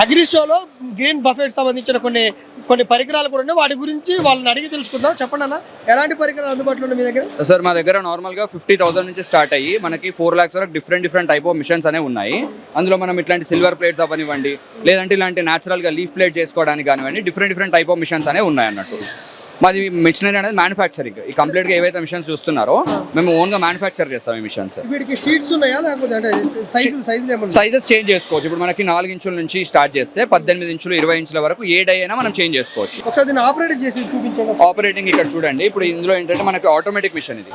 Agri షోలో green buffet సంబంధించిన కొన్ని పరికరాలు కూడా ఉన్నాయి. వాటి గురించి వాళ్ళని అడిగి తెలుసుకుందాం. చెప్పండి అన్న, ఎలాంటి పరికరాలు అందుబాటులో ఉన్నాయి మీ దగ్గర? సార్ మా దగ్గర నార్మల్గా 50,000 నుంచి స్టార్ట్ అయ్యి మనకి 4 lakhs వరకు డిఫరెంట్ టైప్ ఆఫ్ మిషన్స్ అనేవి ఉన్నాయి. అందులో మనం ఇట్లాంటి సిల్వర్ ప్లేట్స్ అవనివ్వండి, లేదంటే ఇలాంటి న్యాచురల్గా లీఫ్ ప్లేట్ చేసుకోవడానికి కానివ్వండి, డిఫరెంట్ టైప్ ఆఫ్ మిషన్స్ అనేవి ఉన్నాయి అన్నట్టు. మాది మిషనరీ అనేది మ్యానుఫ్యాక్చరింగ్. ఈ కంప్లీట్గా ఏవైతే మిషన్స్ చూస్తున్నారో మేము ఓన్గా మ్యానుఫ్యాక్చర్ చేస్తాం ఈ మిషన్స్. వీటికి షీట్స్ ఉన్నాయా లేకపోతే సైజెస్ చేంజ్ చేసుకోవచ్చు. ఇప్పుడు మనకి 4 ఇంచుల నుంచి స్టార్ట్ చేస్తే 18 ఇంచులు 20 ఇంచుల వరకు ఏ డై అయినా మనం చేంజ్ చేసుకోవచ్చు. ఒకసారి దీన్ని ఆపరేటింగ్ చేసి చూపించండి. ఆపరేటింగ్ ఇక్కడ చూడండి. ఇప్పుడు ఇందులో ఏంటంటే మనకి ఆటోమేటిక్ మిషన్ ఇది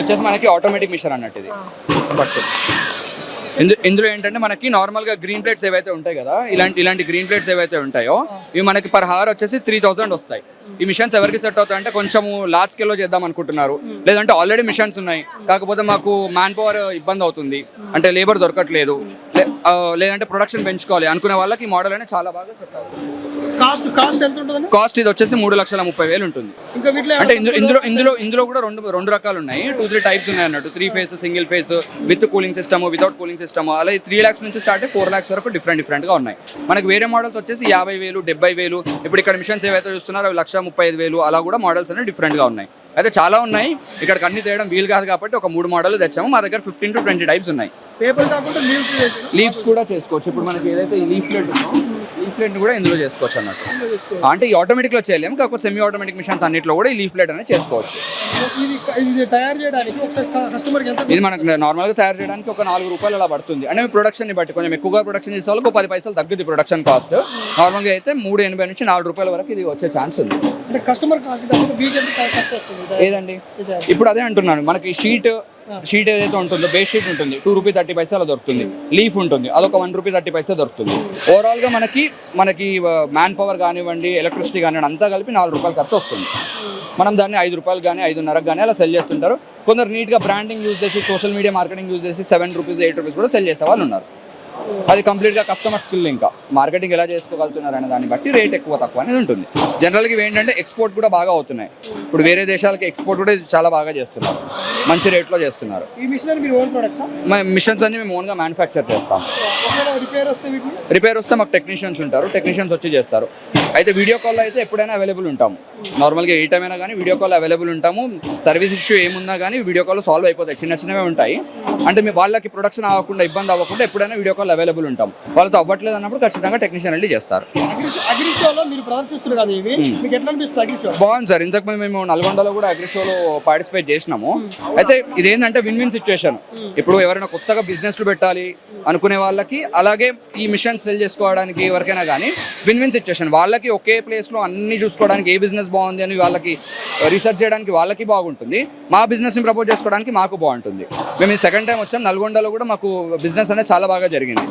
వచ్చేసి మనకి ఆటోమేటిక్ మిషన్ అన్నట్టు. ఇది బట్ ఇందులో ఏంటంటే మనకి నార్మల్గా గ్రీన్ ప్లేట్స్ ఏవైతే ఉంటాయి కదా, ఇలాంటి గ్రీన్ ప్లేట్స్ ఏవైతే ఉంటాయో ఇవి మనకి పర్ హవర్ వచ్చేసి 3,000 వస్తాయి. ఈ మిషన్స్ ఎవరికి సెట్ అవుతాయి అంటే కొంచెం లార్జ్ స్కేల్లో చేద్దాం అనుకుంటున్నారు, లేదంటే ఆల్రెడీ మిషన్స్ ఉన్నాయి కాకపోతే మాకు మ్యాన్ పవర్ ఇబ్బంది అవుతుంది, అంటే లేబర్ దొరకట్లేదు, లేదంటే ప్రొడక్షన్ పెంచుకోవాలి అనుకునే వాళ్ళకి ఈ మోడల్ అనేది చాలా బాగా సెట్ అవుతుంది. కాస్ట్ ఎంత ఉంటుంది? కాస్ట్ ఇది వచ్చేసి 3,30,000 ఉంటుంది. అంటే ఇందులో కూడా రెండు రకాలు ఉన్నాయి. 2-3 టైప్స్ ఉన్నాయి అన్నట్టు. 3 phase, single phase, with cooling system, without cooling system, అలా 3 lakhs నుంచి స్టార్ట్ అయ్యి 4 lakhs వరకు డిఫరెంట్గా ఉన్నాయి. మనకి వేరే మోడల్స్ వచ్చేసి 50,000, 70,000. ఇప్పుడు ఇక్కడ మిషన్స్ ఏవైతే చూస్తున్నారో అవి 1,35,000 అలా కూడా మోడల్స్ అనేవి డిఫరెంట్గా ఉన్నాయి. అయితే చాలా ఉన్నాయి, ఇక్కడికి అన్ని తేయడం వీలు కాదు కాబట్టి ఒక 3 మోడల్ తెచ్చాము. మా దగ్గర 15 to 20 టైప్స్ ఉన్నాయి. పేపర్ కాకుండా లీవ్స్ కూడా చేసుకోవచ్చు. ఇప్పుడు మనకి ఏదైతే ఈ లీఫ్ ప్లేట్ ఉందో లీఫ్ ప్లేట్ కూడా ఇందులో చేసుకోవచ్చు అన్నట్టు. అంటే ఈ ఆటోమేటిక్ లో చేయలేము, కాకపోతే సెమీ ఆటోమేటిక్ మిషన్స్ అన్నిట్లో కూడా ఈ లీఫ్ ప్లేట్ అనేది చేసుకోవచ్చు. ఇది మనకు నార్మల్ గా తయారు చేయడానికి ఒక 4 రూపాయలు అలా పడుతుంది. అంటే ప్రొడక్షన్ ని బట్టి కొంచెం ఎక్కువగా ప్రొడక్షన్ చేసే వాళ్ళకి 10 పైసలు తగ్గుతుంది ప్రొడక్షన్ కాస్ట్. నార్మల్ గా అయితే 3.80 నుంచి 4 రూపాయల వరకు ఇది వచ్చే ఛాన్స్ ఉంది. ఏదండి ఇప్పుడు అదే అంటున్నాను, మనకి షీట్ ఏదైతే ఉంటుందో బేస్ షీట్ ఉంటుంది 2 రూపీ 30 పైసలు అలా దొరుకుతుంది. లీఫ్ ఉంటుంది అదొక 1 రూపీ 30 పైసలు దొరుకుతుంది. ఓవరాల్గా మనకి మ్యాన్ పవర్ కానివ్వండి, ఎలక్ట్రిసిటీ కానివ్వండి అంతా కలిపి 4 రూపాయలు ఖర్చు వస్తుంది. మనం దాన్ని 5 రూపాయలు కానీ 5.5 కానీ అలా సెల్ చేస్తుంటారు. కొందరు నీట్గా బ్రాండింగ్ యూజ్ చేసి సోషల్ మీడియా మార్కెటింగ్ యూజ్ చేసి 7 రూపీస్ 8 రూపీస్ కూడా సెల్ చేసే వాళ్ళు ఉన్నారు. అది కంప్లీట్గా కస్టమర్ స్కిల్, ఇంకా మార్కెటింగ్ ఎలా చేసుకోగలుగుతున్నారు అనే దాన్ని బట్టి రేట్ ఎక్కువ తక్కువ అనేది ఉంటుంది. జనరల్గా ఇవి ఏంటంటే ఎక్స్పోర్ట్ కూడా బాగా అవుతున్నాయి. ఇప్పుడు వేరే దేశాలకి ఎక్స్పోర్ట్ కూడా చాలా బాగా చేస్తున్నారు, మంచి రేట్లో చేస్తున్నారు. మిషన్స్ అన్ని మేము ఓన్గా మ్యానుఫ్యాక్చర్ చేస్తాం. రిపేర్ వస్తే మాకు టెక్నీషియన్స్ ఉంటారు, టెక్నీషియన్స్ వచ్చి చేస్తారు. అయితే వీడియో కాల్లో అయితే ఎప్పుడైనా అవైలబుల్ ఉంటాము. నార్మల్గా ఏ టైం అయినా కానీ వీడియో కాల్ అవైలబుల్ ఉంటాము. సర్వీస్ ఇష్యూ ఏమున్నా కానీ వీడియో కాల్ సాల్వ్ అయిపోతాయి. చిన్నవే ఉంటాయి. అంటే మీ వాళ్ళకి ప్రొడక్షన్ అవ్వకుండా ఇబ్బంది అవ్వకుండా ఎప్పుడైనా వీడియో కాల్ అవైలబుల్ ఉంటాం. వాళ్ళతో అవ్వట్లేదు అన్నప్పుడు ఖచ్చితంగా టెక్నీషియన్ వెళ్ళి చేస్తారు. బాగుంది సార్. ఇంతకు మేము నల్గొండలో కూడా అగ్రి షోలో పార్టిసిపేట్ చేసినాము. అయితే ఇదేంటంటే విన్ సిచ్యువేషన్. ఇప్పుడు ఎవరైనా కొత్తగా బిజినెస్లు పెట్టాలి అనుకునే వాళ్ళకి, అలాగే ఈ మిషన్ సెల్ చేసుకోవడానికి ఎవరికైనా కానీ విన్ సిచ్యువేషన్. వాళ్ళకి ఒకే ప్లేస్లో అన్ని చూసుకోవడానికి ఏ బిజినెస్ బాగుంది అని వాళ్ళకి రీసెర్చ్ చేయడానికి వాళ్ళకి బాగుంటుంది, మా బిజినెస్ని ప్రపోజ్ చేసుకోవడానికి మాకు బాగుంటుంది. మేము ఈ సెకండ్ టైం వచ్చాం. నల్గొండలో కూడా మాకు బిజినెస్ అనేది చాలా బాగా జరిగింది.